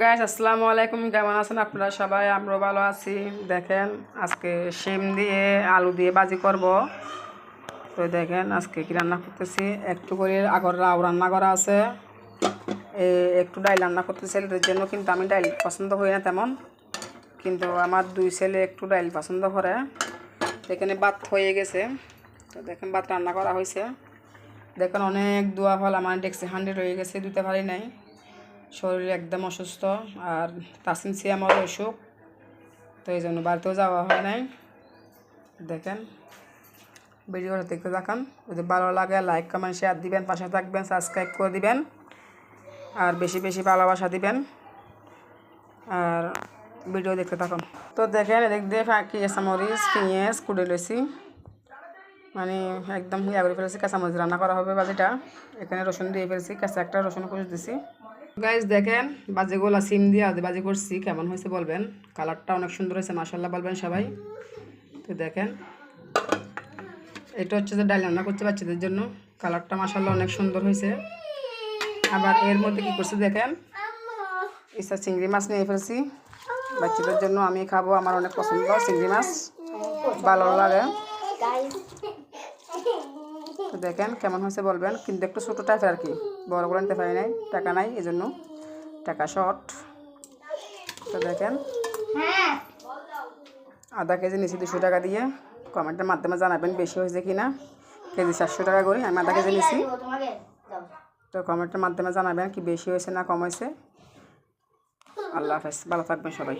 Guys আসসালামু আলাইকুম, কেমন আছেন আপনারা সবাই? আমরা ভালো আছি। দেখেন আজকে শিম দিয়ে আলু দিয়ে ভাজি করব। তো দেখেন আজকে কি রান্না করতেছি, একটু করে আগর রাও রান্না করা আছে, একটু ডাইল রান্না করতেছি। এর জন্য কিন্তু আমি ডাইল পছন্দ করি না তেমন, কিন্তু আমার দুই ছেলে একটু ডাইল পছন্দ করে। এখানে ভাত হয়ে গেছে। তো দেখেন ভাত রান্না করা হয়েছে। দেখেন অনেক দোয়া ফল আমার ডেক্সি 100 হয়ে গেছে, দিতে পারি নাই, শরীর একদম অসুস্থ। আর তাসিন সিয়ামর অসুখ, তো এই জন্য বাড়িতেও যাওয়া হয় নাই। দেখেন ভিডিওটা দেখতে থাকুন, যদি ভালো লাগে লাইক কমেন্ট শেয়ার দিবেন, পাশে থাকবেন, সাবস্ক্রাইব করে দিবেন, আর বেশি বেশি ভালোবাসা দিবেন, আর ভিডিও দেখতে থাকুন। তো দেখেন এদিক দিয়ে কাঁচামরিচ পেঁয়াজ কুড়ে লইছি, মানে একদম ইয়া করে ফেলেছি। কাঁচামরিচ রান্না করা হবে বাজিটা। এখানে রসুন দিয়ে ফেলেছি, কাঁচা একটা রসুন কুচি দিছি। গাইস দেখেন বাজিগুলা সিম দিয়ে আজ বাজি করছি, কেমন হয়েছে বলবেন। কালারটা অনেক সুন্দর হয়েছে, মাশাআল্লাহ বলবেন সবাই। তো দেখেন এটা হচ্ছে যে ডাল রান্না করছে বাচ্চাদের জন্য, কালারটা মাশাআল্লাহ অনেক সুন্দর হয়েছে। আবার এর মধ্যে কি করছি দেখেন, ইচ্ছা চিংড়ি মাছ নিয়ে ফেলছি বাচ্চাদের জন্য। আমি খাবো, আমার অনেক পছন্দ চিংড়ি মাছ, ভালো লাগে। তো দেখেন কেমন হয়েছে বলবেন, কিন্তু একটু ছোটো টাইপের আর কি, বড় করে নিতে পারি নাই, টাকা নাই এই জন্য, টাকা শর্ট। তো দেখেন আধা কেজি নিচে 200 টাকা দিয়ে। কমেন্টের মাধ্যমে জানাবেন বেশি হয়েছে কিনা। কেজি 400 টাকা করি, আমি আধা কেজি নিছি। তো কমেন্টের মাধ্যমে জানাবেন কি বেশি হয়েছে না কম হয়েছে। আল্লাহ হাফেজ, ভালো থাকবেন সবাই।